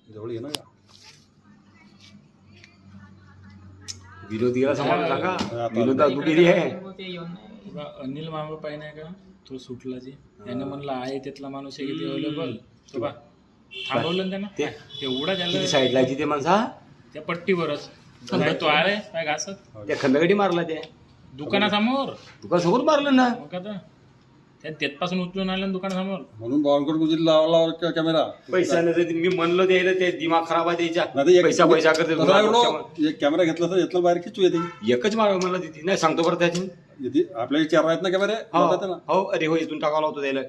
जवळ ये ना का विरोधीला समोर सांगा आता- विरोधात उभी आहे. अनिल मामा पाहिजे नाही का तो सुटला जी त्याने म्हणलं आहे त्यातला माणूस आहे किती अवेलेबल तो बा थांबवलं ना त्यानं ते एवढा किती झालं साईडला ते माणसा त्या पट्टीवरच तो आले काय घासत त्या खंदगडी मारला ते दुकानासमोर दुकान समोर मारलं ना. मग आता त्या तेथपासून उचलून आलं ना दुकानासमोर म्हणून बावनकुळे गुजरी लावला कॅमेरा पैसा नाही मी म्हणलं द्यायला ते दिमाग खराब आहे त्याच्या नाही पैसा पैसा करते एक कॅमेरा घेतला तर घेतला बाहेर खिचू येते एकच मार मला तिथे नाही सांगतो बरं त्याची आपल्याला चार आहेत ना कॅमेरे हो हो अरे हो इथून टाकावला होतो त्याला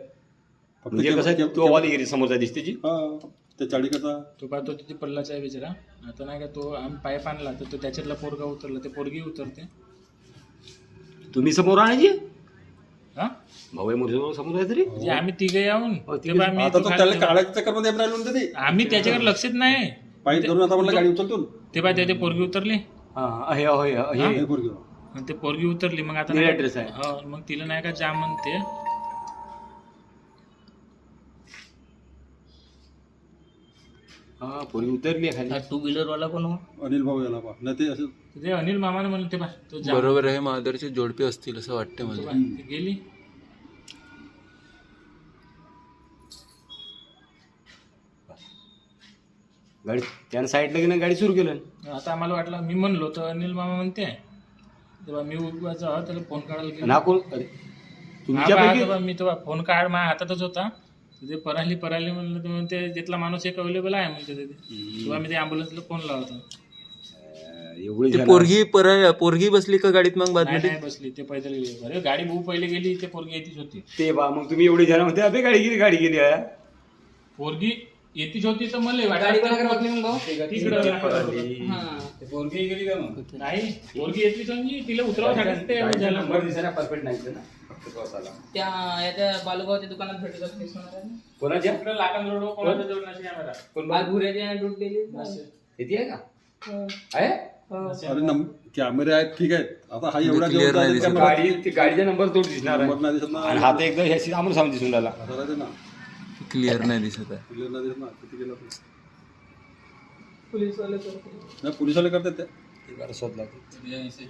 फक्त म्हणजे कसं आहे, तो वाली गेली समोरचा दिसते जी त्या चाळीकचा तो पाहतो तिथे पल्लाचा आहे बिचारा आता नाही का तो आम्ही पाईप आणला तर तो त्याच्यातला पोरगा उतरला ते पोरगी उतरते तुम्ही समोर आणायची हा भाऊ मोठे समोर आहे तरी म्हणजे आम्ही तिघे येऊन ते बा मी आता तो तो खाली त्याला गेलो. काढायच्या चक्करमध्ये राहिलो ना ते आम्ही त्याच्याकडे लक्षच नाही पाईप धरून आता म्हणलं गाडी उचलतो ते बा ते पोरगी उतरली हा हे हो हे हे पोरगी आणि ते पोरगी उतरली मग आता निळ्या नाही- dress आहे. हो मग तिला नाही का जा म्हणते हा पोरी उतरली आहे खाली. टू व्हीलर वाला कोण हो? अनिल भाऊ याला पा नाही ते असं ते अनिल मामाने म्हणलं ते बा तो जा बरोबर आहे महादरचे जोडपे असतील असं वाटतं तो मला. बा, ती गेली गाडी त्यानं साईडला गेलं गाडी सुरू केलं. आता आम्हाला वाटलं मी म्हणलो तर अनिल मामा म्हणते तेव्हा मी उभा त्याला फोन काढायला गेलो. ना कोण अरे हा तुमच्यापैकी बा, मी तेव्हा फोन कार्ड माझ्या हातातच होता ते पराली म्हणलं तर म्हणते तिथला माणूस एक अवेलेबल आहे म्हणते ते तेव्हा मी ते ॲम्ब्युलन्सला फोन लावतो एवढी ती पोरगी बसली का गाडीत मग नाही बातमी नाही बसली ते पैदल गेली अरे गाडी भाऊ पहिले गेली ते पोरगी येतीच होती ते बा मग तुम्ही एवढी जण म्हणते अबे गाडी गेली आहे. पोरगी येतीच होती तर मला गाडी कोणाकडे बघली मग भाऊ? पोरगी गेली का मग नाही पोरगी येतलीच म्हणजे तिला उतरावं ते झालं नंबर दिसायला परफेक्ट नाही ना फक्त पावसाला. त्या याच्या बालूगावच्या दुकानात भेटत असते सोनाराला. कोणाच्या इकडं लाकण रोड कोणाच्या जोड नशी कॅमेरा कोण आज भुऱ्याच्या दूध दिली येते आहे का आहे अरे कॅमेरे आहेत ठीक आहेत आता हा एवढा clear नाही दिसत. गाडी ते गाडीचा नंबर तोड दिसणार आहे नंबर नाही दिसत ना आणि हात एकदम ह्याची आम्हाला साऊंड दिसून राहिला. आता राहते ना क्लिअर नाही दिसत आहे. क्लिअर नाही दिसत ना किती गेला पोलीसवाले करते. नाही पोलिसवाले करतात ते शोध लागते